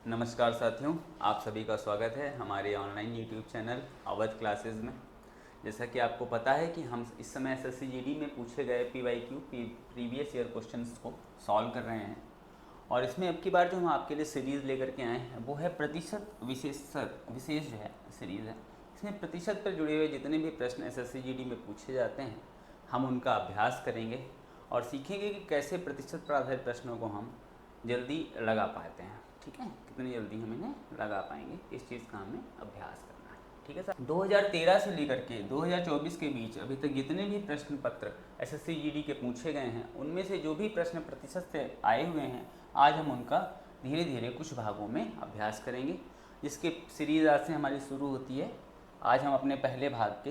नमस्कार साथियों, आप सभी का स्वागत है हमारे online YouTube channel Awadh classes में। जैसा कि आपको पता है कि हम इस समय एसएससी जीडी में पूछे गए पीवाईक्यू प्रीवियस ईयर क्वेश्चंस को सॉल्व कर रहे हैं। और इसमें अब की बार जो हम आपके लिए सीरीज़ लेकर के आए हैं वो है प्रतिशत विशेष जो है सीरीज़ है। इसमें प्रतिशत पर जुड़े हुए जितने भी प्रश्न एसएससी जीडी में पूछे जाते हैं हम उनका अभ्यास करेंगे और सीखेंगे कि कैसे प्रतिशत पर आधारित प्रश्नों को हम जल्दी लगा पाते हैं। ठीक है, कितनी जल्दी हम इन्हें लगा पाएंगे, इस चीज़ का हमें अभ्यास करना है। ठीक है सर। 2013 से लेकर के 2024 के बीच अभी तक जितने भी प्रश्न पत्र एसएससी जीडी के पूछे गए हैं उनमें से जो भी प्रश्न प्रतिशत से आए हुए हैं आज हम उनका धीरे धीरे कुछ भागों में अभ्यास करेंगे, जिसकी सीरीज आज से हमारी शुरू होती है। आज हम अपने पहले भाग के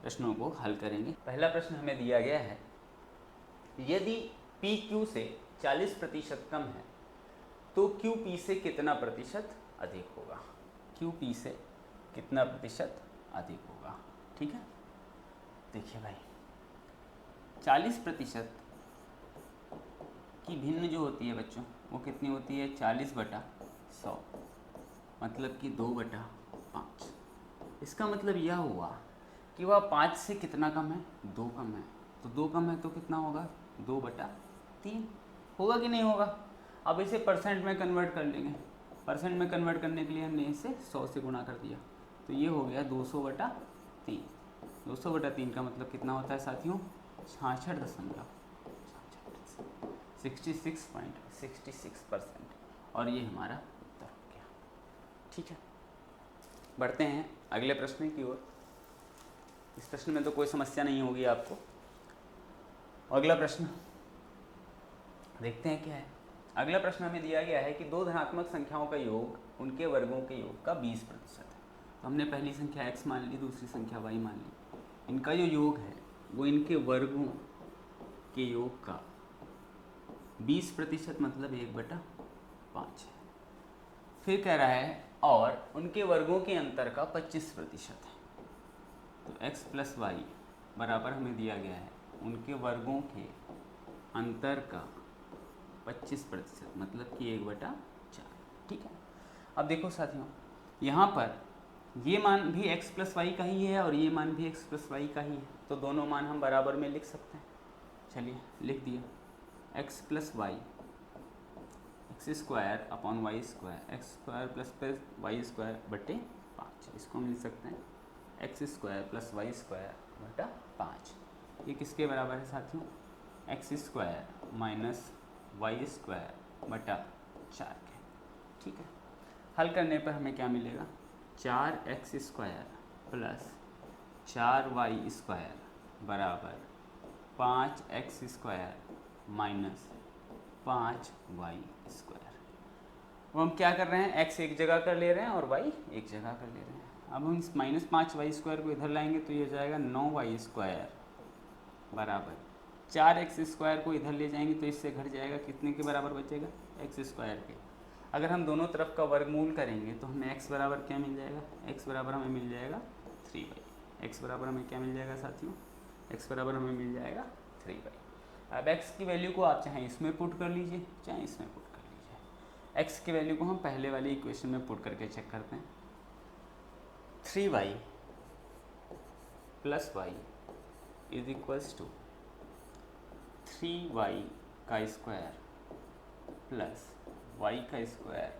प्रश्नों को हल करेंगे। पहला प्रश्न हमें दिया गया है, यदि पी क्यू से 40% कम है तो क्यू पी से कितना प्रतिशत अधिक होगा। क्यू पी से कितना प्रतिशत अधिक होगा। ठीक है, देखिए भाई 40% की भिन्न जो होती है बच्चों वो कितनी होती है 40/100, मतलब कि 2/5। इसका मतलब यह हुआ कि वह 5 से कितना कम है 2 कम है, तो 2 कम है तो कितना होगा 2/3 होगा कि नहीं होगा। अब इसे परसेंट में कन्वर्ट कर लेंगे। परसेंट में कन्वर्ट करने के लिए हमने इसे 100 से गुणा कर दिया तो ये हो गया 200/3। 200/3 का मतलब कितना होता है साथियों 66.66%। और ये हमारा उत्तर हो गया। ठीक है, बढ़ते हैं अगले प्रश्न की ओर। इस प्रश्न में तो कोई समस्या नहीं होगी आपको। अगला प्रश्न देखते हैं क्या है। अगला प्रश्न हमें दिया गया है कि दो धनात्मक संख्याओं का योग उनके वर्गों के योग का 20% है। तो हमने पहली संख्या x मान ली, दूसरी संख्या y मान ली। इनका जो योग है वो इनके वर्गों के योग का 20% मतलब 1/5 है। फिर कह रहा है और उनके वर्गों के अंतर का 25% है। तो x प्लस वाई बराबर हमें दिया गया है उनके वर्गों के अंतर का 25% मतलब कि 1/4। ठीक है, अब देखो साथियों यहाँ पर ये मान भी x प्लस वाई का ही है और ये मान भी x प्लस वाई का ही है, तो दोनों मान हम बराबर में लिख सकते हैं। चलिए लिख दिया x plus y x² upon y square x² plus y square बटे 5। इसको हम लिख सकते हैं x² प्लस वाई स्क्वायर बटा 5। ये किसके बराबर है साथियों x² माइनस y² बटा 4 के। ठीक है, हल करने पर हमें क्या मिलेगा 4x² प्लस 4y² बराबर 5x² माइनस 5y²। वो हम क्या कर रहे हैं x एक जगह कर ले रहे हैं और y एक जगह कर ले रहे हैं। अब हम इस -5y² को इधर लाएंगे तो ये हो जाएगा 9y² बराबर 4x² को इधर ले जाएंगे तो इससे घट जाएगा, कितने के बराबर बचेगा x² के। अगर हम दोनों तरफ का वर्गमूल करेंगे तो हमें x बराबर क्या मिल जाएगा x बराबर हमें मिल जाएगा 3y। x बराबर हमें क्या मिल जाएगा साथियों x बराबर हमें मिल जाएगा 3y। अब x की वैल्यू को आप चाहे इसमें पुट कर लीजिए चाहे इसमें पुट कर लीजिए। x की वैल्यू को हम पहले वाली इक्वेशन में पुट करके चेक करते हैं। 3y plus y is equals to 3y का स्क्वायर प्लस y का स्क्वायर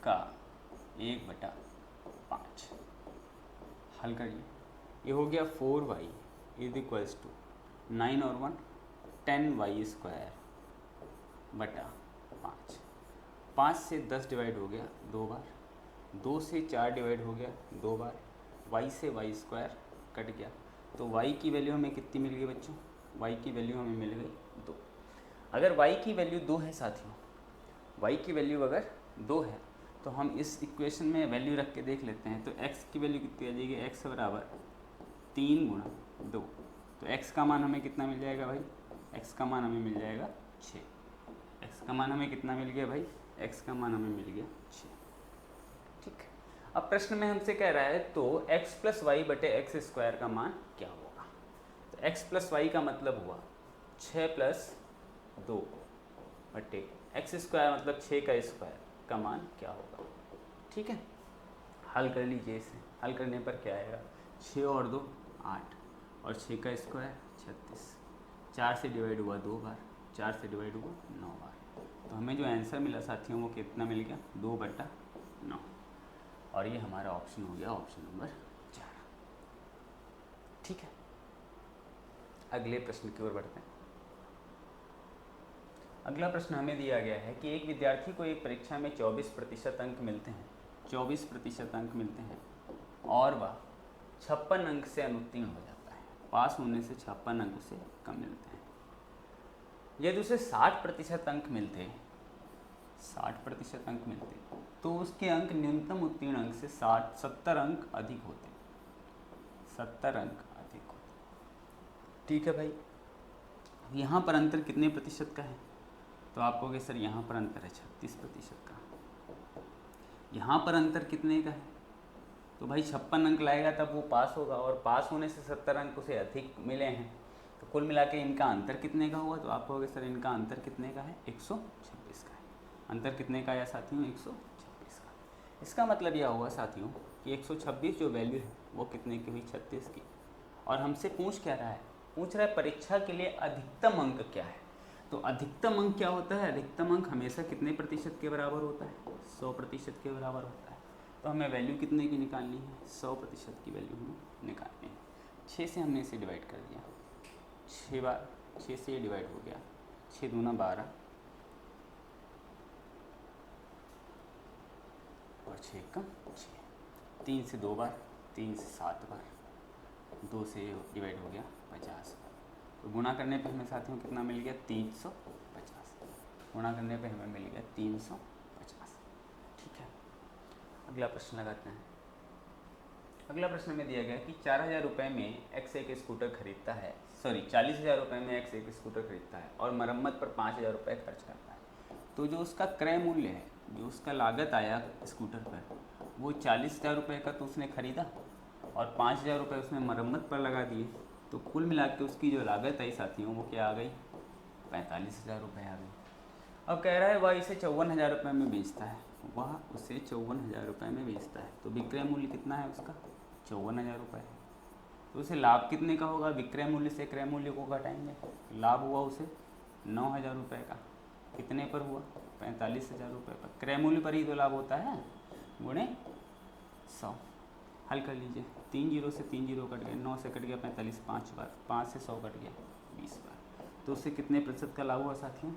का 1/5। हल करिए, ये हो गया 4y इज इक्वल्स टू 9 और 1 10y² बटा 5। 5 से 10 डिवाइड हो गया 2 बार, 2 से 4 डिवाइड हो गया 2 बार, y से y² कट गया तो y की वैल्यू हमें कितनी मिल गई बच्चों y की वैल्यू हमें मिल गई 2। अगर y की वैल्यू 2 है साथियों, y की वैल्यू अगर 2 है तो हम इस इक्वेशन में वैल्यू रख के देख लेते हैं। तो x की वैल्यू कितनी आ जाएगी x बराबर 3 × 2। तो x का मान हमें कितना मिल जाएगा भाई x का मान हमें मिल जाएगा 6। x का मान हमें कितना मिल गया भाई x का मान हमें मिल गया 6। ठीक है, अब प्रश्न में हमसे कह रहा है तो x प्लस वाई बटे x² का मान क्या होगा। तो x प्लस वाई का मतलब हुआ 6 + 2 बटे एक्स स्क्वायर मतलब 6 का स्क्वायर का मान क्या होगा। ठीक है, हल कर लीजिए इसे। हल करने पर क्या आएगा, 6 और 2 8 और 6 का स्क्वायर 36, 4 से डिवाइड हुआ 2 बार, 4 से डिवाइड हुआ 9 बार। तो हमें जो आंसर मिला साथियों वो कितना मिल गया, 2/9। और ये हमारा ऑप्शन हो गया ऑप्शन नंबर 4। ठीक है, अगले प्रश्न की ओर बढ़ते हैं। अगला प्रश्न हमें दिया गया है कि एक विद्यार्थी को एक परीक्षा में 24% अंक मिलते हैं, 24% अंक मिलते हैं और वह 56 अंक से अनुत्तीर्ण हो जाता है। पास होने से 56 अंक उसे कम मिलते हैं। यदि उसे 60% अंक मिलते, 60% अंक मिलते तो उसके अंक न्यूनतम उत्तीर्ण अंक से 70 अंक अधिक होते, 70 अंक अधिक होते। ठीक है भाई, यहाँ पर अंतर कितने प्रतिशत का है, तो आप कहोगे सर यहाँ पर अंतर है 36% का। यहाँ पर अंतर कितने का है, तो भाई 56 अंक लाएगा तब वो पास होगा, और पास होने से 70 अंक उसे अधिक मिले हैं, तो कुल मिला के इनका अंतर कितने का हुआ, तो आप कहोगे सर इनका अंतर कितने का है, 126 का है। अंतर कितने का आया साथियों, 126 का। इसका मतलब यह हुआ साथियों कि 126 जो वैल्यू है वो कितने की हुई, 36 की। और हमसे पूछ क्या रहा है, पूछ रहा है परीक्षा के लिए अधिकतम अंक क्या है। तो अधिकतम अंक क्या होता है, अधिकतम अंक हमेशा कितने प्रतिशत के बराबर होता है, 100% के बराबर होता है। तो हमें वैल्यू कितने की निकालनी है, 100% की वैल्यू हमें निकालनी है। 6 से हमने इसे डिवाइड कर दिया, 6 बार 6 से ये डिवाइड हो गया, 6 दूना 12 और 6 कम 6, 3 से 2 बार, 3 से 7 बार, 2 से डिवाइड हो गया 50 बार। तो गुणा करने पे हमें साथियों कितना मिल गया, 350। गुणा करने पे हमें मिल गया 350। ठीक है, अगला प्रश्न लगाते हैं। अगला प्रश्न में दिया गया कि 4000 रुपये में एक्स एक स्कूटर खरीदता है, 40,000 रुपये में एक्स एक स्कूटर खरीदता है और मरम्मत पर 5,000 रुपये खर्च करता है। तो जो उसका क्रय मूल्य है, जो उसका लागत आया स्कूटर पर, वो 40,000 रुपये का तो उसने खरीदा और 5,000 रुपये उसने मरम्मत पर लगा दिए। तो कुल मिला के उसकी जो लागत आई साथियों वो क्या आ गई, 45,000 रुपये आ गई। अब कह रहा है वह इसे 54,000 रुपये में बेचता है, वह उसे 54,000 रुपये में बेचता है। तो विक्रय मूल्य कितना है उसका, 54,000 रुपये है। तो उसे लाभ कितने का होगा, विक्रय मूल्य से क्रय मूल्य को घटाएंगे, लाभ हुआ उसे 9,000 रुपये का। कितने पर हुआ, 45,000 रुपये पर। क्रय मूल्य पर ही तो लाभ होता है, गुणे 100। हल कर लीजिए, 3 जीरो से 3 जीरो कट गए, 9 से कट गया 45, 5 बार, 5 से 100 कट गया 20 बार। तो उससे कितने प्रतिशत का लाभ हुआ साथियों,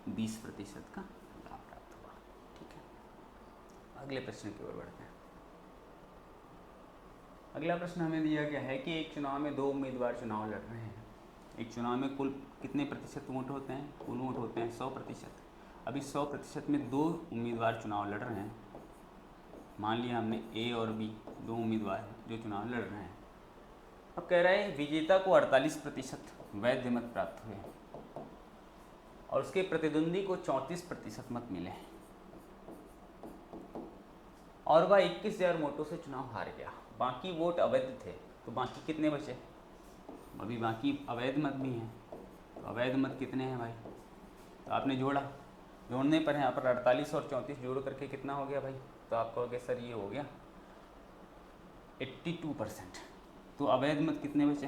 20% का लाभ प्राप्त हुआ। ठीक है, अगले प्रश्न की ओर बढ़ते हैं। अगला प्रश्न हमें दिया गया है कि एक चुनाव में 2 उम्मीदवार चुनाव लड़ रहे हैं। एक चुनाव में कुल कितने प्रतिशत वोट होते हैं, कुल वोट होते हैं 100%। अभी 100% में 2 उम्मीदवार चुनाव लड़ रहे हैं। मान लिया हमने ए और बी 2 उम्मीदवार हैं जो चुनाव लड़ रहे हैं। अब कह रहा है विजेता को 48% वैध मत प्राप्त हुए और उसके प्रतिद्वंदी को 34% मत मिले और वह 21,000 वोटों से चुनाव हार गया। बाकी वोट अवैध थे, तो बाकी कितने बचे, अभी बाकी अवैध मत भी हैं। तो अवैध मत कितने हैं भाई, तो आपने जोड़ा, जोड़ने पर यहाँ पर 48 और 34 जोड़ करके कितना हो गया भाई, तो आप कहोगे सर ये हो गया 82%। तो अवैध मत कितने बचे,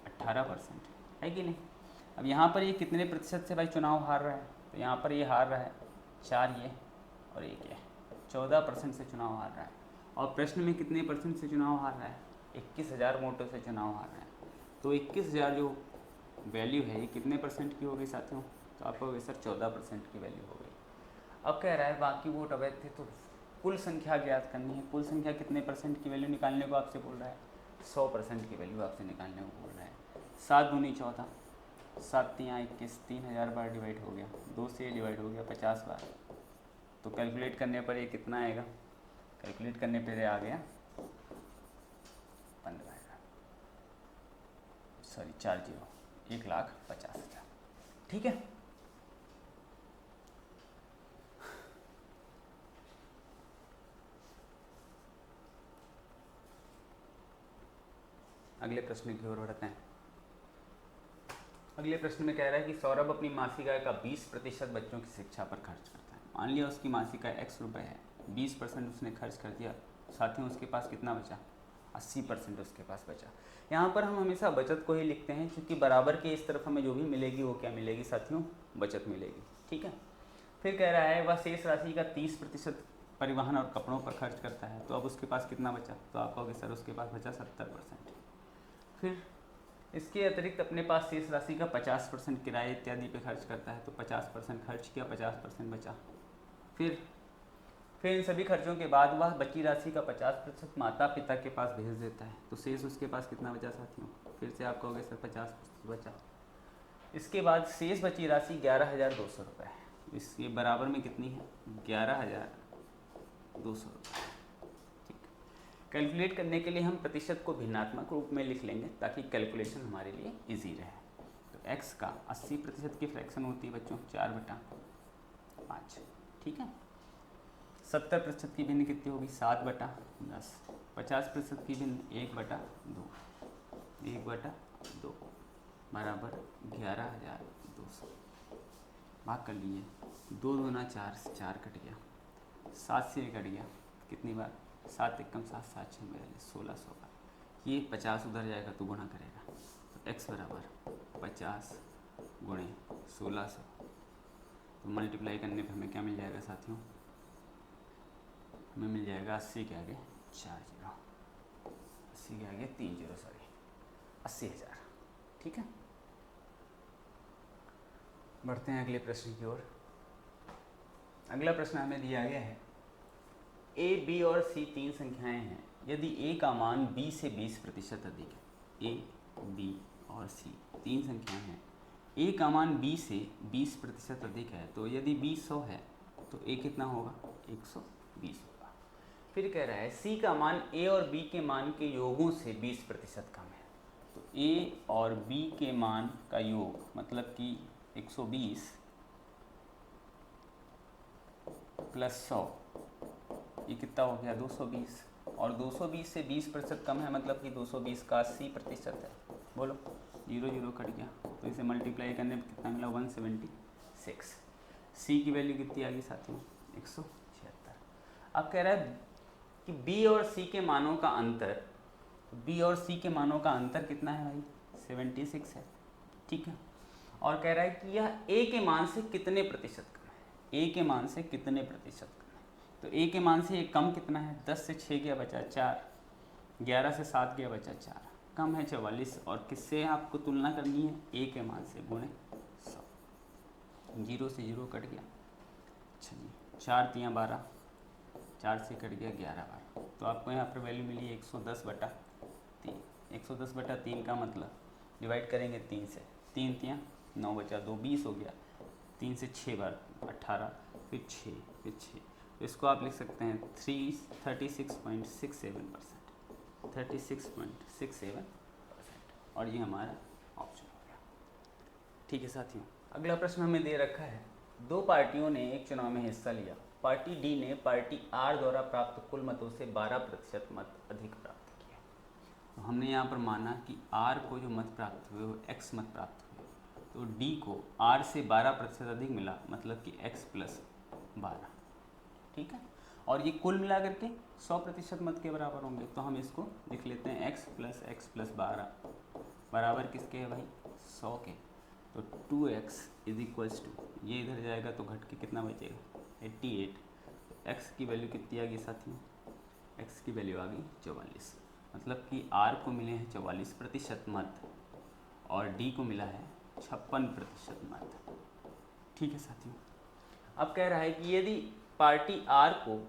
18% है कि नहीं। अब यहाँ पर ये कितने प्रतिशत से भाई चुनाव हार रहा है, तो यहाँ पर ये हार रहा है 4 ये और 1 ये, 14% से चुनाव हार रहा है। और प्रश्न में कितने % से चुनाव हार रहा है, 21,000 वोटों से चुनाव हार रहा है। तो 21,000 जो वैल्यू है ये कितने % की हो गई साथियों, तो आप कहोगे सर 14% की वैल्यू हो गई। अब कह रहा है बाकी वोट अवैध थे, तो कुल संख्या ज्ञात करनी है। कुल संख्या कितने % की वैल्यू निकालने को आपसे बोल रहा है, 100% की वैल्यू आपसे निकालने को बोल रहा है। 7 दूनी 14, 7 तियाँ 21, 3,000 बार डिवाइड हो गया, 2 से डिवाइड हो गया 50 बार। तो कैलकुलेट करने पर ये कितना आएगा, कैलकुलेट करने पर आ गया 15,000, सॉरी 4 जीरो, 1,50,000। ठीक है, अगले प्रश्न की ओर बढ़ते हैं। अगले प्रश्न में कह रहा है कि सौरभ अपनी मासिक आय का 20% बच्चों की शिक्षा पर खर्च करता है। मान लिया उसकी मासिक आय x रुपये है, 20% उसने खर्च कर दिया, साथियों उसके पास कितना बचा? 80% उसके पास बचा। यहाँ पर हम हमेशा बचत को ही लिखते हैं क्योंकि बराबर के इस तरफ हमें जो भी मिलेगी वो क्या मिलेगी साथियों? बचत मिलेगी। ठीक है। फिर कह रहा है वह शेष राशि का 30% परिवहन और कपड़ों पर खर्च करता है, तो अब उसके पास कितना बचा? तो आप कहोगे सर उसके पास बचा 70%। फिर इसके अतिरिक्त अपने पास शेष राशि का 50% किराए इत्यादि पे खर्च करता है, तो 50% खर्च किया, 50% बचा। फिर इन सभी खर्चों के बाद वह बची राशि का 50% माता पिता के पास भेज देता है, तो शेष उसके पास कितना बचा साथियों? फिर से आप कहोगे सर 50% बचा। इसके बाद शेष बची राशि 11,200 रुपये है। इसके बराबर में कितनी है? 11,200 रुपये। ठीक। कैलकुलेट करने के लिए हम प्रतिशत को भिन्नात्मक रूप में लिख लेंगे ताकि कैलकुलेशन हमारे लिए इजी रहे। तो x का 80% की फ्रैक्शन होती है बच्चों 4/5। ठीक है। 70% की भिन्न कितनी होगी? 7/10। 50% की भिन्न 1/2। 1/2 बराबर 11,200। भाग कर लिए, 2 दूना 4 से 4 कट गया, 7 से कट गया, कितनी बार? 7 एकम 7, 7 6 1600 बार। ये 50 उधर जाएगा तो गुणा करेगा, तो x बराबर 50 गुणे 1600। तो मल्टीप्लाई करने पर हमें क्या मिल जाएगा साथियों? हमें मिल जाएगा 80 के आगे 4 0, 80 के आगे 3 0, सॉरी 80,000। ठीक है। बढ़ते हैं अगले प्रश्न की ओर। अगला प्रश्न हमें दिया गया है a, b और c 3 संख्याएं हैं। यदि a का मान b से 20% अधिक है। a, b और c 3 संख्याएं हैं। a का मान b से 20% अधिक है, तो यदि b 100 है तो a कितना होगा? 120 होगा। फिर कह रहा है c का मान a और b के मान के योगों से 20% कम है। तो a और b के मान का योग मतलब कि 120 प्लस 100, ये कितना हो गया? 220। और 220 से 20% कम है मतलब कि 220 का 80% है। बोलो, 0 0 कट गया, तो इसे मल्टीप्लाई करने पर कितना मिला? 176। सी की वैल्यू कितनी आ गई साथियों? 176। अब कह रहा है कि बी और सी के मानों का अंतर, बी और सी के मानों का अंतर कितना है भाई? 76 है। ठीक है। और कह रहा है कि यह ए के मान से कितने प्रतिशत कम है? ए के मान से कितने प्रतिशत कम है? तो ए के मान से ये कम कितना है? 10 से 6 गया बचा 4, 11 से 7 गया बचा 4, कम है 44। और किससे आपको तुलना करनी है? ए के मान से गुणे 100। 0 से 0 कट गया। अच्छा जी, 4 3 12, 4 से कट गया 11 बार। तो आपको यहाँ पर वैल्यू मिली 110/3। 110/3 का मतलब डिवाइड करेंगे 3 से, 3 3 9 बचा 2, 20 हो गया। 3 से 6 बार 18, फिर 6, फिर 6। तो इसको आप लिख सकते हैं 36.67%। 36.67%। और ये हमारा ऑप्शन हो गया। ठीक है साथियों, अगला प्रश्न हमें दे रखा है, दो पार्टियों ने एक चुनाव में हिस्सा लिया। पार्टी डी ने पार्टी आर द्वारा प्राप्त कुल मतों से 12% मत अधिक प्राप्त किए। तो हमने यहाँ पर माना कि आर को जो मत प्राप्त हुए वो एक्स मत प्राप्त हुए, तो डी को आर से 12% अधिक मिला, मतलब कि x + 12। ठीक है। और ये कुल मिला करके 100% मत के बराबर होंगे, तो हम इसको लिख लेते हैं x + 12 बराबर किसके है भाई? 100 के। तो 2x = ये इधर जाएगा तो घट के कितना बचेगा? 88। तो x की वैल्यू कितनी आ गई साथियों? x की वैल्यू आ गई 44। मतलब कि r को मिले हैं 44% मत और d को मिला है 56% मत। ठीक है साथियों। अब कह रहा है कि यदि पार्टी आर को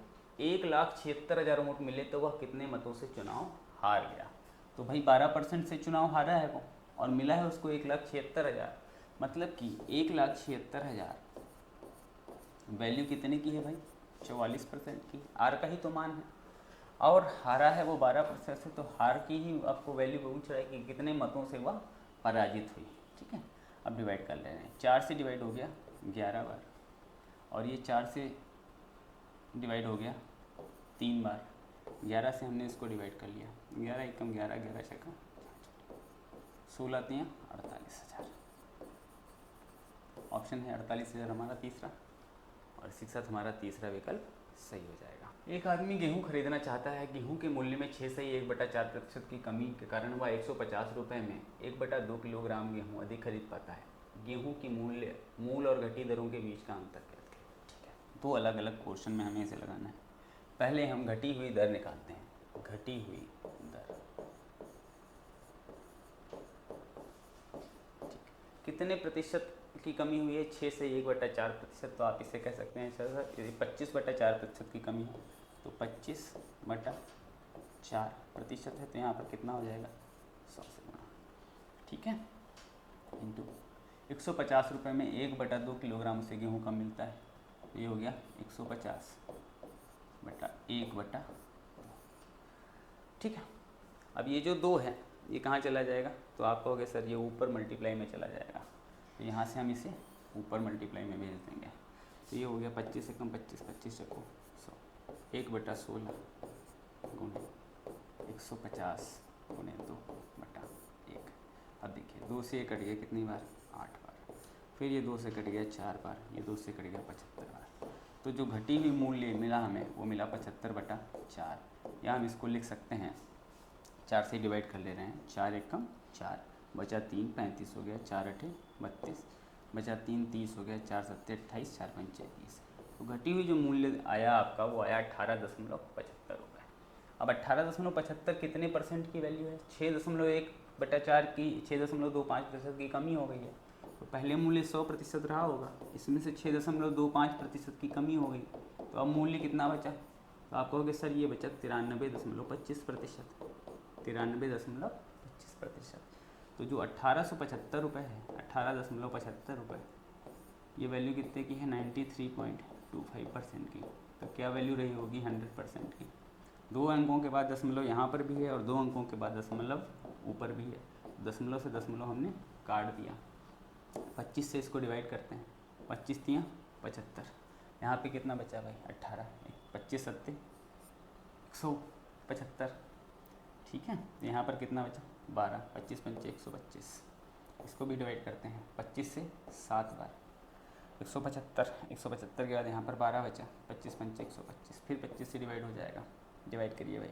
1,76,000 वोट मिले तो वह कितने मतों से चुनाव हार गया? तो भाई 12% से चुनाव हारा है वो, और मिला है उसको 1,76,000, मतलब कि 1,76,000 वैल्यू कितने की है भाई? 44% की। आर का ही तो मान है, और हारा है वो 12% से, तो हार की ही आपको वैल्यू पूछ रहा है कि कितने मतों से वह पराजित हुई। ठीक है। अब डिवाइड कर ले रहे हैं, 4 से डिवाइड हो गया 11 बार, और ये 4 से डिवाइड हो गया 3 बार। 11 से हमने इसको डिवाइड कर लिया, 11 एकम 11, 11 छक्का 16 3 48,000। ऑप्शन है 48,000 हमारा तीसरा, और 67 हमारा तीसरा विकल्प सही हो जाएगा। एक आदमी गेहूं खरीदना चाहता है। गेहूं के मूल्य में 6 से 1/4% की कमी के कारण वह 150 रुपये में 1/2 किलोग्राम गेहूं अधिक खरीद पाता है। गेहूं की मूल और घटी दरों के बीच का अंतर क्या है? ठीक है, दो अलग अलग क्वेश्चन में हमें इसे लगाना है। पहले हम घटी हुई दर निकालते हैं। घटी हुई दर कितने प्रतिशत की कमी हुई है? 6 से 1/4%। तो आप इसे कह सकते हैं सर यदि 25/4% की कमी है तो 25/4% है, तो यहाँ पर कितना हो जाएगा? 100 से गुणा। ठीक है, इंटू 150 रुपये में 1/2 किलोग्राम से गेहूँ कम मिलता है, तो ये हो गया 150/1/2। ठीक है, अब ये जो 2 है ये कहाँ चला जाएगा? तो आप कहोगे सर ये ऊपर मल्टीप्लाई में चला जाएगा, तो यहाँ से हम इसे ऊपर मल्टीप्लाई में भेज देंगे। तो ये हो गया 25 से कम 25, 25 चको 100, 1/16 गुणे 150 गुणे 2/1। अब देखिए 2 से ये कट गया कितनी बार? 8 बार। फिर ये 2 से कट गया 4 बार, ये 2 से कट गया 75 बार। तो जो घटी हुई मूल्य मिला हमें वो मिला 75/4। या हम इसको लिख सकते हैं 4 से डिवाइड कर ले रहे हैं, 4 एकम 4, बचा 3 35 हो गया, 4 8 32, बचा 3 30 हो गया, 4 7 28, 4 5 30। तो घटी हुई जो मूल्य आया आपका वो आया 18.75 रुपये। अब 18.75 कितने परसेंट की वैल्यू है? 6.1/4 की 6.25% की कमी हो गई है। तो पहले मूल्य 100% रहा होगा, इसमें से 6.25% की कमी हो गई, तो अब मूल्य कितना बचा? तो आप कहोगे सर ये बचा 93.25%। 93.25%। तो जो 1875 रुपये है, 18.75 रुपये, ये वैल्यू कितने की है? 93.25% की। तो क्या वैल्यू रही होगी? 100% की। 2 अंकों के बाद दशमलव यहाँ पर भी है और 2 अंकों के बाद दशमलव ऊपर भी है। दशमलव से दशमलव हमने काट दिया। 25 से इसको डिवाइड करते हैं, 25 तियाँ 75, यहाँ पे कितना बचा भाई? 18, 25 सत्ते 175। ठीक है, यहाँ पर कितना बचा? 12, 25 पंचे 125। इसको भी डिवाइड करते हैं 25 से 7 बार, 175। 175 के बाद यहाँ पर 12 बचा, 25 पंचे 125। फिर 25 से डिवाइड हो जाएगा, डिवाइड करिए भाई,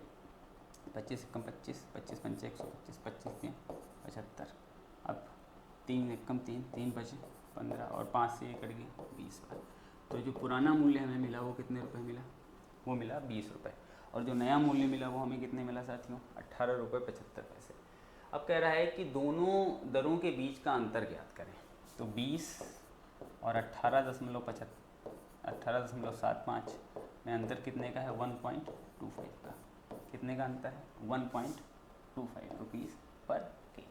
25 एकम 25, 25 पंचे 125, 25 तियाँ 75। अब 3 एकम 3, 3 बचे 15, और 5 से ये कट गई 20 बार। तो जो पुराना मूल्य हमें मिला वो कितने रुपए मिला? वो मिला 20 रुपये। और जो नया मूल्य मिला वो हमें कितने मिला साथियों? 18.75 रुपये। अब कह रहा है कि दोनों दरों के बीच का अंतर ज्ञात करें। तो 20 और 18.75 में अंतर कितने का है? 1.25 का। कितने का अंतर है? 1.25 रुपीज़ पर केजी।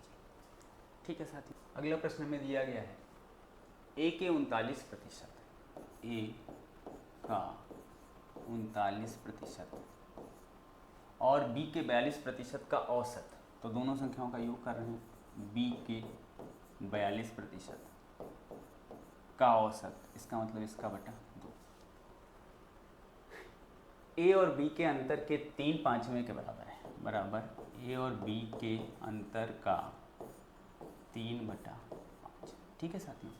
ठीक है साथियों, अगला प्रश्न में दिया गया है ए के 39%, ए का 39% और बी के 42% का औसत। तो दोनों संख्याओं का योग कर रहे हैं। बी के 42% का औसत, इसका मतलब इसका बटा 2। ए और बी के अंतर के 3/5 के बराबर है, बराबर ए और बी के अंतर का 3/5। ठीक है साथियों,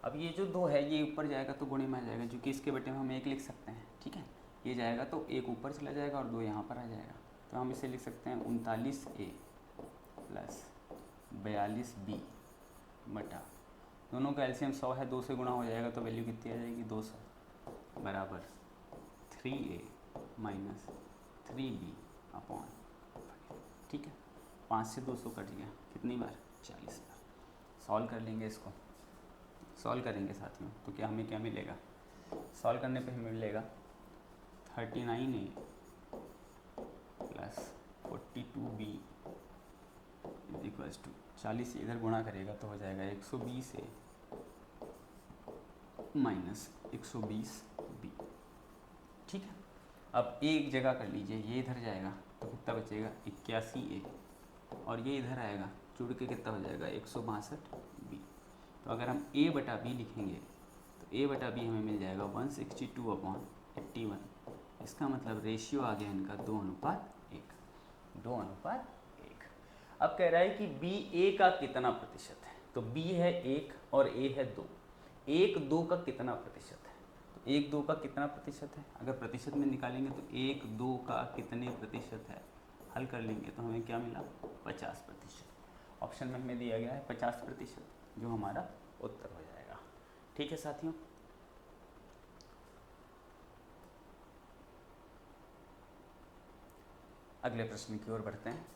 अब ये जो 2 है ये ऊपर जाएगा तो गुणे में आ जाएगा, क्योंकि इसके बटे में हम 1 लिख सकते हैं। ठीक है, ये जाएगा तो 1 ऊपर चला जाएगा और 2 यहाँ पर आ जाएगा। तो हम इसे लिख सकते हैं 39A प्लस 42B बटा, दोनों का एलसीएम 100 है, 2 से गुणा हो जाएगा तो वैल्यू कितनी आ जाएगी? 200 बराबर 3A माइनस 3B अपॉन। ठीक है, 5 से 200 कट गया, कितनी बार? 40 बार। सॉल्व कर लेंगे इसको, सॉल्व करेंगे साथियों, तो क्या हमें क्या मिलेगा? सॉल्व करने पे हमें मिलेगा 39A plus 42B equals to 40 इधर गुणा करेगा तो हो जाएगा 120A माइनस 120B। ठीक है, अब एक जगह कर लीजिए, ये इधर जाएगा तो कितना बचेगा? 81A, और ये इधर आएगा जुड़ के कितना हो जाएगा? 162B। तो अगर हम A बटा B लिखेंगे तो A बटा B हमें मिल जाएगा 162/81। इसका मतलब रेशियो आ गया इनका 2:1, 2:1। अब कह रहा है कि B A का कितना प्रतिशत है? तो B है 1 और A है 2। 1-2 का कितना प्रतिशत है? तो 1-2 का कितना प्रतिशत है? अगर प्रतिशत में निकालेंगे तो 1-2 का कितने प्रतिशत है, हल कर लेंगे तो हमें क्या मिला? 50%। ऑप्शन में हमें दिया गया है 50%, जो हमारा उत्तर हो जाएगा। ठीक है साथियों, अगले प्रश्न की ओर बढ़ते हैं।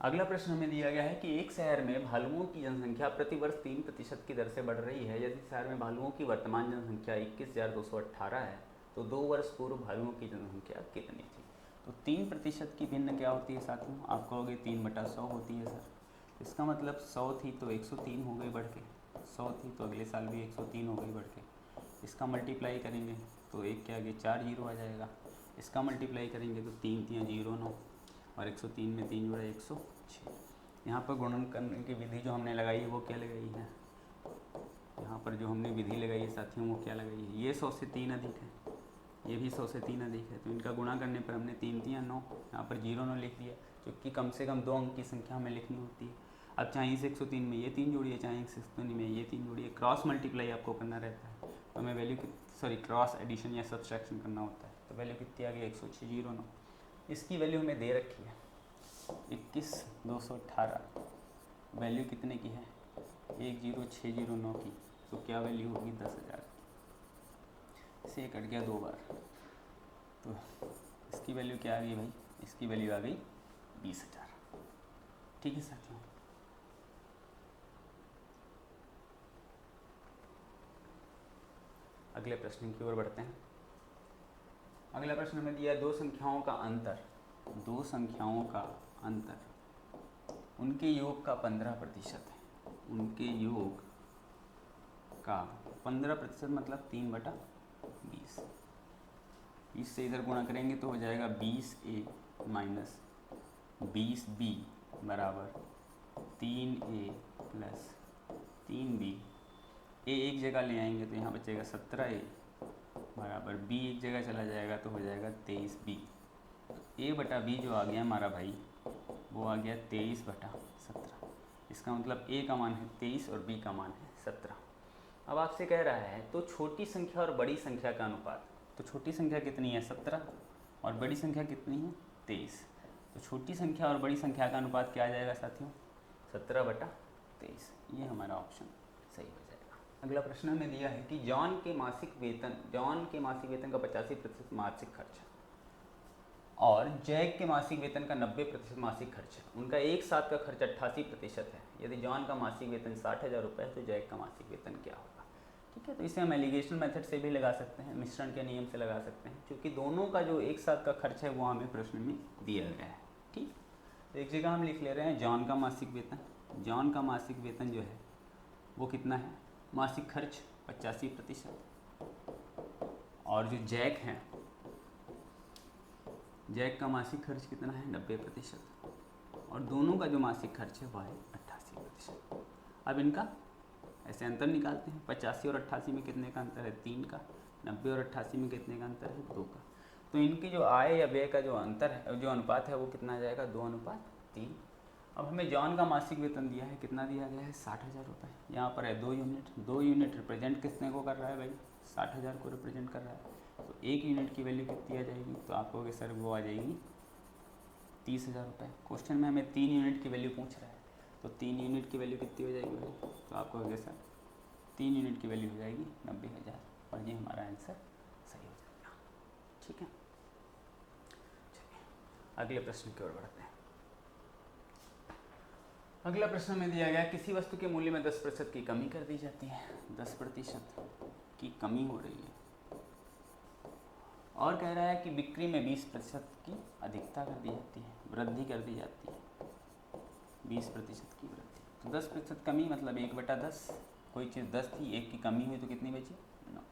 अगला प्रश्न हमें दिया गया है कि एक शहर में भालुओं की जनसंख्या प्रतिवर्ष 3% की दर से बढ़ रही है। यदि शहर में भालुओं की वर्तमान जनसंख्या 21,218 है तो 2 वर्ष पूर्व भालुओं की जनसंख्या कितनी थी? तो 3% की भिन्न क्या होती है साथियों? आप कहोगे 3/100 होती है सर। इसका मतलब 100 थी तो 103 हो गई बढ़ के, 100 थी तो अगले साल भी 103 हो गई बढ़ के। इसका मल्टीप्लाई करेंगे तो एक के आगे 4 जीरो आ जाएगा। इसका मल्टीप्लाई करेंगे तो 3 3 0 9 और 103 में 3 जुड़ा 106। यहाँ पर गुणन करने की विधि जो हमने लगाई है वो क्या लगाई है? यहाँ पर जो हमने विधि लगाई है साथियों वो क्या लगाई है? ये 100 से 3 अधिक है, ये भी 100 से 3 अधिक है, तो इनका गुणा करने पर हमने 3 3 9, यहाँ पर 0 9 लिख दिया, क्योंकि कम से कम 2 अंक की संख्या हमें लिखनी होती है। अब चाहे इस 103 में ये 3 जोड़िए, चाहे इस 103 में ये 3 जोड़िए, क्रॉस मल्टीप्लाई आपको करना रहता है, तो हमें वैल्यू क्रॉस एडिशन या सब्सट्रैक्शन करना होता है। तो वैल्यू कितनी आ गई? 10609। इसकी वैल्यू हमें दे रखी है 21,218, वैल्यू कितने की है? 10609 की, तो क्या वैल्यू होगी? 10,000। इसे कट गया 2 बार, तो इसकी वैल्यू क्या आ गई भाई? इसकी वैल्यू आ गई 20,000। ठीक है साथियों, अगले प्रश्न की ओर बढ़ते हैं। अगला प्रश्न हमें दिया दो संख्याओं का अंतर, उनके योग का 15% है। उनके योग का 15% मतलब 3/20। इससे इधर गुणा करेंगे तो हो जाएगा 20A माइनस 20B बराबर 3A प्लस 3B। ए एक जगह ले आएंगे तो यहाँ बचेगा 17A बराबर B एक जगह चला जाएगा तो हो जाएगा 23B। A/B जो आ गया हमारा भाई वो आ गया 23/17। इसका मतलब A का मान है 23 और B का मान है 17। अब आपसे कह रहा है तो छोटी संख्या और बड़ी संख्या का अनुपात, तो छोटी संख्या कितनी है? 17 और बड़ी संख्या कितनी है? 23। तो छोटी संख्या और बड़ी संख्या का अनुपात क्या आ जाएगा साथियों? 17/23। ये हमारा ऑप्शन सही हो जाएगा। अगला प्रश्न हमें दिया है कि जॉन के मासिक वेतन का 85% मासिक खर्च और जैक के मासिक वेतन का 90% मासिक खर्च है। उनका एक साथ का खर्च 88% है। यदि जॉन का मासिक वेतन 60,000 रुपये है तो जैक का मासिक वेतन क्या होगा? ठीक है, तो इसे हम एलिगेशन मेथड से भी लगा सकते हैं, मिश्रण के नियम से लगा सकते हैं, क्योंकि दोनों का जो एक साथ का खर्च है वो हमें प्रश्न में दिया गया है। ठीक, तो एक जगह हम लिख ले रहे हैं जॉन का मासिक वेतन। जॉन का मासिक वेतन जो है वो कितना है? मासिक खर्च 85%। और जो जैक है, जैक का मासिक खर्च कितना है? 90%। और दोनों का जो मासिक खर्च है वह है 88%। अब इनका ऐसे अंतर निकालते हैं। 85 और 88 में कितने का अंतर है? 3 का। 90 और 88 में कितने का अंतर है? 2 का। तो इनकी जो आय या व्यय का जो अंतर है, जो अनुपात है वो कितना आ जाएगा? 2:3। अब हमें जॉन का मासिक वेतन दिया है, कितना दिया गया है? 60,000 रुपये। यहाँ पर है 2 यूनिट। 2 यूनिट रिप्रेजेंट किसने को कर रहा है भाई? 60,000 को रिप्रेजेंट कर रहा है। तो 1 यूनिट की वैल्यू कितनी आ जाएगी? तो आप कहोगे सर वो आ जाएगी 30,000 रुपये। क्वेश्चन में हमें 3 यूनिट की वैल्यू पूछ रहा है, तो 3 यूनिट की वैल्यू कितनी हो जाएगी भाई? तो आप कहोगे सर 3 यूनिट की वैल्यू हो जाएगी 90,000, और ये हमारा आंसर सही हो जाएगा। ठीक है, चलिए अगले प्रश्न की ओर बढ़ते हैं। अगला प्रश्न में दिया गया किसी वस्तु के मूल्य में 10% की कमी कर दी जाती है। 10% की कमी हो रही है और कह रहा है कि बिक्री में 20% की अधिकता कर दी जाती है, वृद्धि कर दी जाती है। 20% की वृद्धि, तो 10% कमी मतलब 1/10। कोई चीज़ 10 थी, 1 की कमी हुई तो कितनी बची? 9।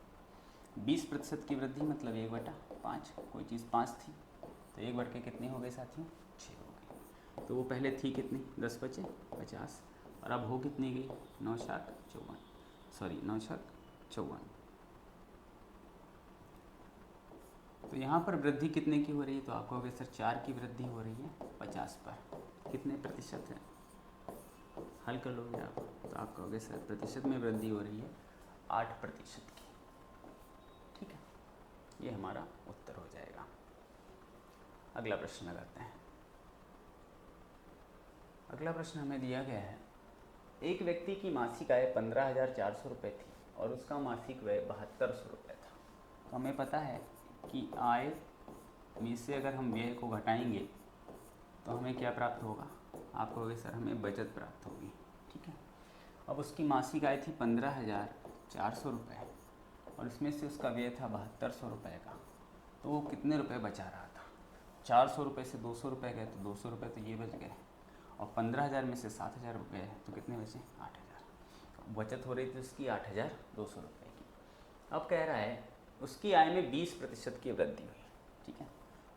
20% की वृद्धि मतलब 1/5। कोई चीज़ 5 थी तो 1 बढ़ के कितनी हो गई साथियों? 6 हो गई। तो वो पहले थी कितनी? 10 बचे 50, और अब हो कितनी गई? 9 छाक 54। तो यहाँ पर वृद्धि कितने की हो रही है? तो आप कहोगे सर 4 की वृद्धि हो रही है 50 पर। कितने प्रतिशत है? हल कर लोगे आप तो आप कहोगे सर प्रतिशत में वृद्धि हो रही है 8% की। ठीक है, ये हमारा उत्तर हो जाएगा। अगला प्रश्न लगाते हैं। अगला प्रश्न हमें दिया गया है, एक व्यक्ति की मासिक आय 15,400 रुपये थी और उसका मासिक व्यय 7200 रुपये था। तो हमें पता है कि आय में से अगर हम व्यय को घटाएंगे तो हमें क्या प्राप्त होगा? आप कहोगे सर हमें बचत प्राप्त होगी। ठीक है, अब उसकी मासिक आय थी 15,400 रुपये और इसमें से उसका व्यय था 7200 रुपये का, तो वो कितने रुपए बचा रहा था? 400 रुपये से 200 रुपये गए तो 200 रुपये तो ये बच गए, और 15,000 में से 7,000 रुपये है तो कितने बचे? 8,000। बचत हो रही थी उसकी 8,200 रुपये की। अब कह रहा है उसकी आय में 20% की वृद्धि हुई। ठीक है,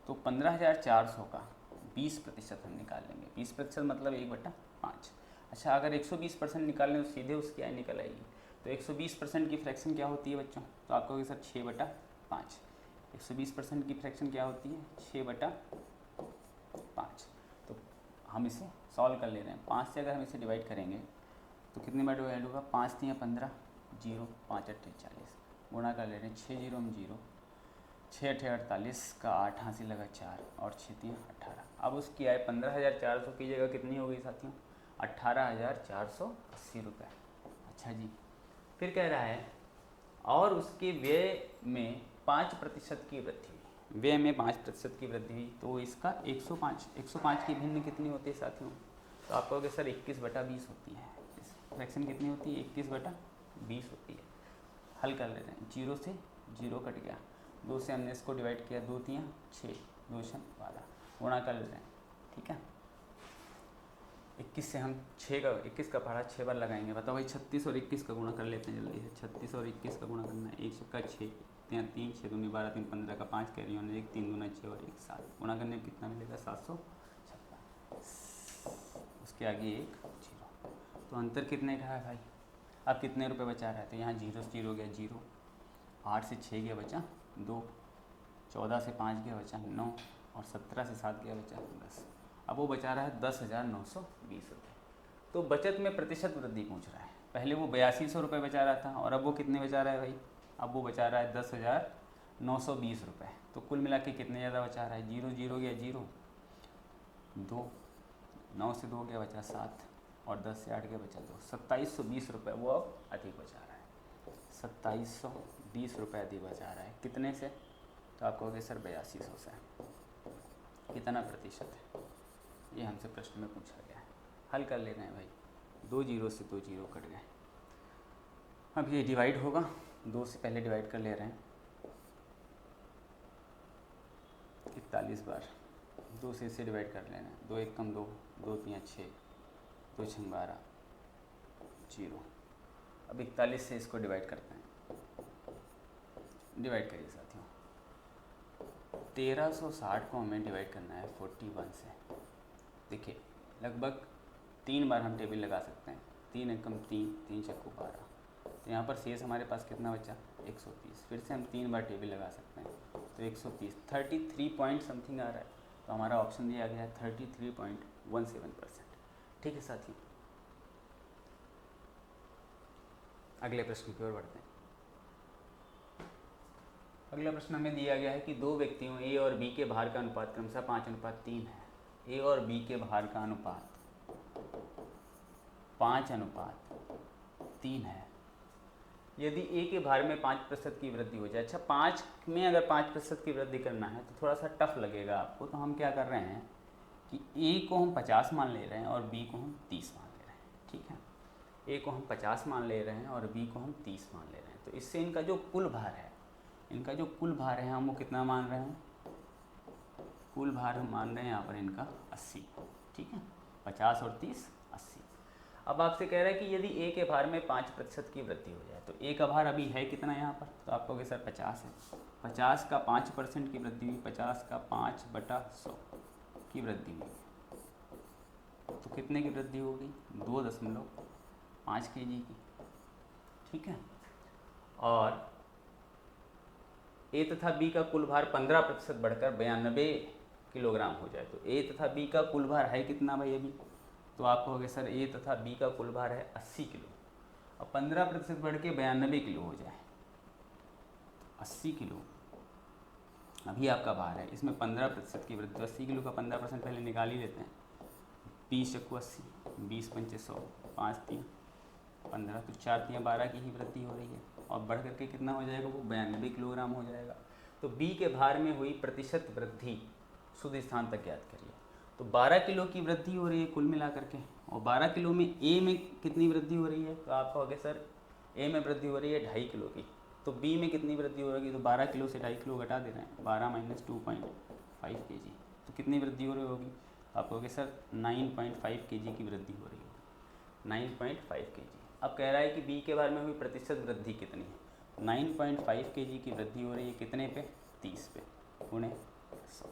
तो 15,400 का 20% हम निकाल लेंगे। 20% मतलब 1/5। अच्छा, अगर 120% निकाल लें तो सीधे उसकी आय निकल आएगी। तो 120% की फ्रैक्शन क्या होती है बच्चों? तो आप कहोगे सर 6/5। 120% की फ्रैक्शन क्या होती है? 6/5। तो हम इसे सॉल्व कर ले रहे हैं। 5 से अगर हम इसे डिवाइड करेंगे तो कितनी बार डिवाइड होगा? 5 3 15, 0, 5 8 40, गुणा कर ले रहे हैं। 6 0 हम 0, 6 8 48 का 8 हासिल लगा 4 और 6 3 18। अब उसकी आय 15,400 की जगह कितनी हो गई साथियों? 18,480 रुपये। अच्छा जी, फिर कह रहा है और उसके व्यय में 5% की वृद्धि हुई। व्यय में 5% की वृद्धि हुई तो इसका 105 की भिन्न कितनी होती है साथियों? तो आप कहोगे सर 21/20 होती है। फ्रैक्शन कितनी होती है? 21/20 होती है। हल कर लेते हैं। 0 से 0 कट गया, 2 से हमने इसको डिवाइड किया, 2 3 6, 2 6 12, गुणा कर लेते हैं। ठीक है, 21 से हम 21 का पहाड़ा 6 बार लगाएंगे। बताओ भाई, 36 और 21 का गुणा कर लेते हैं जल्दी से। 36 और 21 का गुणा करना है। 1 6 6, 3 6 दूनी 12, 3 15 का 5 कैरी ऑन 1, 3 दूना 6 और 1 7। गुणा करने में कितना मिलेगा? 756। उसके आगे 1 0। तो अंतर कितने का है भाई? अब कितने रुपए बचा रहा है? तो यहाँ 0 से 0 गया 0, 8 से 6 गया बचा 2, 14 से 5 गया बचा 9 और 17 से 7 गया बचा 10। अब वो बचा रहा है 10,920 रुपये। तो बचत में प्रतिशत वृद्धि पूछ रहा है। पहले वो 8200 रुपये बचा रहा था और अब वो कितने बचा रहा है भाई? अब वो बचा रहा है 10,920 रुपये। तो कुल मिला के कितने ज़्यादा बचा रहा है? 0 0 गया 0, 2, 9 से 2 गया बचा 7 और 10 से 8 गया बचा 2। 2720 रुपये वो अब अधिक बचा रहा है। 2720 रुपये अधिक बचा रहा है। कितने से? तो आप कहोगे सर 8200 से। कितना प्रतिशत है? ये हमसे प्रश्न में पूछा गया है। हल कर ले रहे हैं भाई। 2 0 से 2 0 कट गए। अब ये डिवाइड होगा, 2 से पहले डिवाइड कर ले रहे हैं 41 बार। 2 से इसे डिवाइड कर लेना है। 2 1 कम 2, 2 3 6, 2 6 12, 0। अब 41 से इसको डिवाइड करते हैं। डिवाइड करिए साथियों। 1360 को हमें डिवाइड करना है 41 से। देखिए लगभग 3 बार हम टेबल लगा सकते हैं। 3 एकम 3, 3 चक्कू 12। तो यहाँ पर शेष हमारे पास कितना बचा? 130। फिर से हम 3 बार टेबल लगा सकते हैं तो 130, 33 पॉइंट समथिंग आ रहा है। तो हमारा ऑप्शन दिया गया है 33.17%। ठीक है साथियों, अगले प्रश्न की ओर बढ़ते हैं। अगला प्रश्न हमें दिया गया है कि दो व्यक्तियों ए और बी के भार का अनुपात क्रमशः 5:3 है। ए और बी के भार का अनुपात 5:3 है। यदि ए के भार में 5% की वृद्धि हो जाए। अच्छा, 5 में अगर 5% की वृद्धि करना है तो थोड़ा सा टफ लगेगा आपको। तो हम क्या कर रहे हैं कि ए को हम 50 मान ले रहे हैं और बी को हम 30 मान ले रहे हैं। ठीक है, ए को हम 50 मान ले रहे हैं और बी को हम 30 मान ले रहे हैं। तो इससे इनका जो कुल भार है, हम वो कितना मान रहे हैं? कुल भार हम मान रहे हैं यहाँ पर इनका 80। ठीक है, 50 और 30 80। अब आपसे कह रहा है कि यदि ए के भार में 5% की वृद्धि हो जाए। तो ए का भार अभी है कितना यहाँ पर? तो आप कहोगे सर 50 है। 50 का 5% की वृद्धि हुई, 50 का 5/100 की वृद्धि हुई। तो कितने की वृद्धि होगी? 2.5 kg की। ठीक है, और ए तथा बी का कुल भार 15% बढ़कर 92 किलोग्राम हो जाए। तो ए तथा बी का कुल भार है कितना भाई? अभी तो आप कहोगे सर ए तथा बी का कुल भार है 80 किलो। अब 15% बढ़ के 92 किलो हो जाए, 80 किलो अभी आपका भार है, इसमें 15% की वृद्धि, 80 किलो का 15% पहले निकाल ही लेते हैं। 20 चक्कू 80, 20 पंचे 100, 5 3 15, तो 4 3 12 की ही वृद्धि हो रही है। और बढ़ करके कितना हो जाएगा, वो 92 किलोग्राम हो जाएगा। तो बी के भार में हुई प्रतिशत वृद्धि शुद्ध स्थान तक ज्ञात करिए। तो 12 किलो की वृद्धि हो रही है कुल मिला करके, और 12 किलो में ए में कितनी वृद्धि हो रही है, तो आप कहोगे सर ए में वृद्धि हो रही है 2.5 किलो की। तो बी में कितनी वृद्धि हो रही है, तो 12 किलो से 2.5 किलो घटा दे रहे हैं, 12 - 2.5 kg, तो कितनी वृद्धि हो रही होगी, आप कहोगे सर 9.5 kg की वृद्धि हो रही होगी, 9.5 kg। अब कह रहा है कि बी के बारे में हुई प्रतिशत वृद्धि कितनी है, 9.5 kg की वृद्धि हो रही है कितने पे, 30 पे, गुणे 100।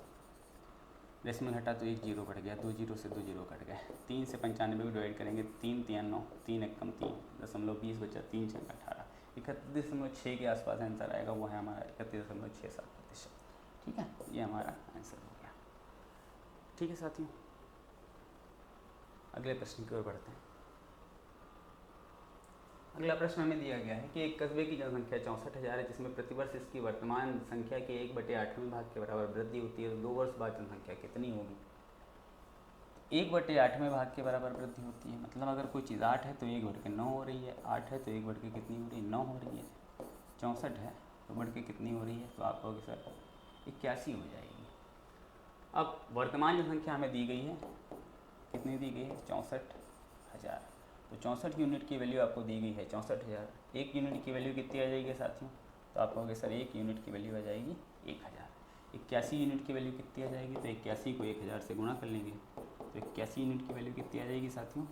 दशमलव घटा तो 1 जीरो कट गया, 2 जीरो से 2 जीरो कट गए, 3 से 95 को डिवाइड करेंगे, 3 3 9, 3 1 कम 3, 0.20 बचा, 3 6 18, 31.6 के आसपास आंसर आएगा, वो है हमारा 31.67%। ठीक है, ये हमारा आंसर हो गया। ठीक है साथियों, अगले प्रश्न की ओर बढ़ते हैं। अगला प्रश्न हमें दिया गया है कि एक कस्बे की जनसंख्या 64,000 है, जिसमें प्रतिवर्ष इसकी वर्तमान संख्या के 1/8वें भाग के बराबर वृद्धि होती है, तो 2 वर्ष बाद जनसंख्या कितनी होगी। 1/8वें भाग के बराबर वृद्धि होती है, मतलब अगर कोई चीज़ 8 है तो 1/9 हो रही है, 8 है तो 1/ कितनी हो रही है, 9 हो रही है, 64 है तो बढ़ के कितनी हो रही है, तो आप कहोगे सर 81 हो जाएगी। अब वर्तमान जनसंख्या हमें दी गई है, कितनी दी गई है, 64,000, तो 64 यूनिट की वैल्यू आपको दी गई है 64,000। 1 यूनिट की वैल्यू कितनी आ जाएगी साथियों, तो आप कहोगे सर 1 यूनिट की वैल्यू आ जाएगी 1000। 81 यूनिट की वैल्यू कितनी आ जाएगी, तो 81 को 1000 से गुणा कर लेंगे, तो 81 यूनिट की वैल्यू कितनी आ जाएगी साथियों,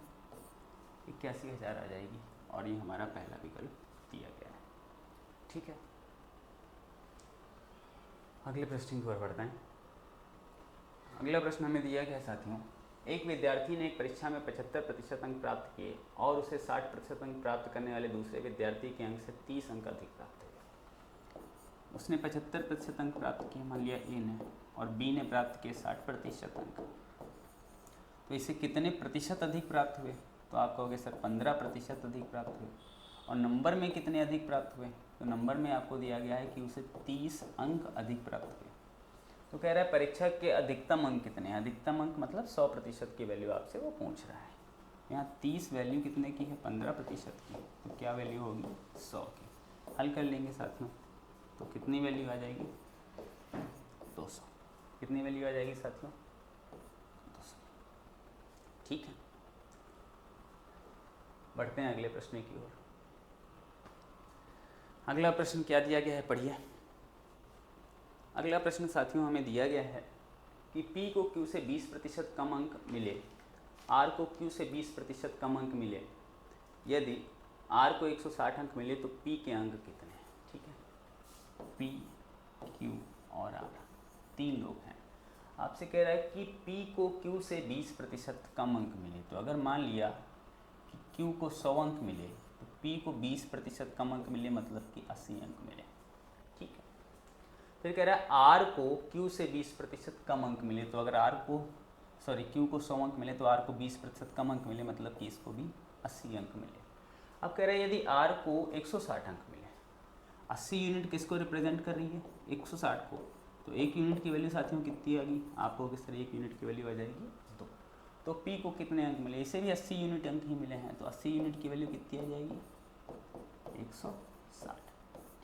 81,000 आ जाएगी, और ये हमारा पहला विकल्प दिया गया है। ठीक है, अगले प्रश्न की ओर बढ़ते हैं। अगला प्रश्न हमें दिया गया है साथियों, एक विद्यार्थी ने एक परीक्षा में 75% अंक प्राप्त किए और उसे 60% अंक प्राप्त करने वाले दूसरे विद्यार्थी के अंक से 30 अंक अधिक प्राप्त हुए। उसने 75% अंक प्राप्त किए, मान लिया ए ने, और बी ने प्राप्त किए 60% अंक, तो इसे कितने प्रतिशत अधिक प्राप्त हुए, तो आप कहोगे सर 15% अधिक प्राप्त हुए। और नंबर में कितने अधिक प्राप्त हुए, तो नंबर में आपको दिया गया है कि उसे 30 अंक अधिक प्राप्त हुए। तो कह रहा है परीक्षा के अधिकतम अंक कितने हैं, अधिकतम अंक मतलब 100% की वैल्यू आपसे वो पूछ रहा है। यहाँ 30 वैल्यू कितने की है, 15% की, तो क्या वैल्यू होगी 100 की। हल कर लेंगे साथियों, तो कितनी वैल्यू आ जाएगी 200। कितनी वैल्यू आ जाएगी साथियों 200। ठीक है, बढ़ते हैं अगले प्रश्न की ओर। अगला प्रश्न क्या दिया गया है, पढ़िए। अगला प्रश्न साथियों हमें दिया गया है कि P को Q से 20% कम अंक मिले, R को Q से 20% कम अंक मिले, यदि R को 160 अंक मिले तो P के अंक कितने हैं। ठीक है, P, Q और R तीन लोग हैं। आपसे कह रहा है कि P को Q से 20% कम अंक मिले, तो अगर मान लिया कि Q को 100 अंक मिले तो P को 20% कम अंक मिले, मतलब कि 80 अंक मिले। ठीक है, फिर कह रहा है R को Q से 20% कम अंक मिले, तो अगर Q को 100 अंक मिले तो R को 20% कम अंक मिले, मतलब कि इसको भी 80 अंक मिले। अब कह रहे हैं यदि R को 160 अंक मिले, 80 यूनिट किसको रिप्रेजेंट कर रही है, 160 को, तो 1 यूनिट की वैल्यू साथियों कितनी आ गई, आपको किस तरह 1 यूनिट की वैल्यू आ जाएगी 2। तो P को कितने अंक मिले, इसे भी 80 यूनिट अंक ही मिले हैं, तो 80 यूनिट की वैल्यू कितनी आ जाएगी 160।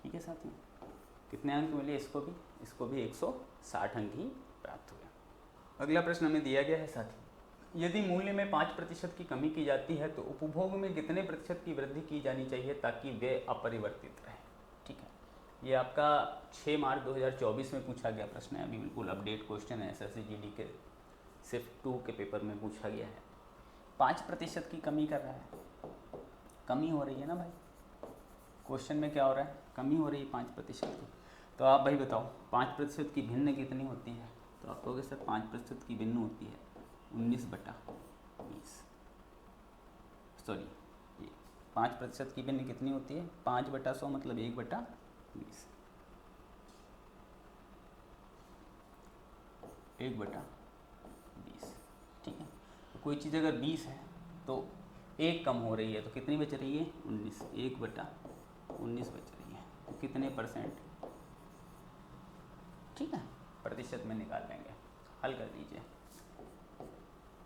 ठीक है साथियों, कितने अंक मिले, इसको भी 160 अंक ही प्राप्त हुए। अगला प्रश्न हमें दिया गया है साथी, यदि मूल्य में 5% की कमी की जाती है तो उपभोग में कितने प्रतिशत की वृद्धि की जानी चाहिए ताकि वे अपरिवर्तित रहे। ठीक है, ये आपका 6 मार्च 2024 में पूछा गया प्रश्न है, अभी बिल्कुल अपडेट क्वेश्चन है, SSC GD के सिर्फ 2 के पेपर में पूछा गया है। 5% की कमी कर रहा है, कमी हो रही है ना भाई, क्वेश्चन में क्या हो रहा है, कमी हो रही है 5% की। तो आप भाई बताओ 5% की भिन्न कितनी होती है, तो आप कहोगे सर 5% की भिन्न होती है 19/20। सॉरी, ये 5% की भिन्न कितनी होती है, 5/100 मतलब 1/20, 1/20। ठीक है, तो कोई चीज़ अगर 20 है तो 1 कम हो रही है तो कितनी बच रही है? 19। 1/19 बच रही है, तो कितने परसेंट? ठीक है, प्रतिशत में निकाल लेंगे। हल कर दीजिए।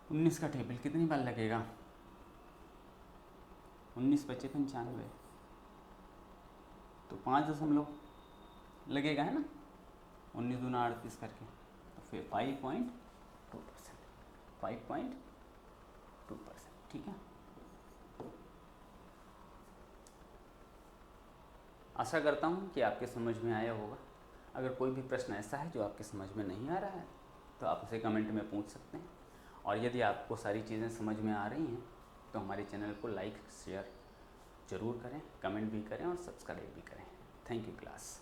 19 का टेबल कितनी बार लगेगा? 19 25 95, तो 5 दशमलव लगेगा, है ना? 19 दूना 38 करके, तो फिर 5.2%। 5.2%, ठीक है। आशा करता हूँ कि आपके समझ में आया होगा। अगर कोई भी प्रश्न ऐसा है जो आपके समझ में नहीं आ रहा है तो आप उसे कमेंट में पूछ सकते हैं, और यदि आपको सारी चीज़ें समझ में आ रही हैं तो हमारे चैनल को लाइक शेयर ज़रूर करें, कमेंट भी करें और सब्सक्राइब भी करें। Thank you class.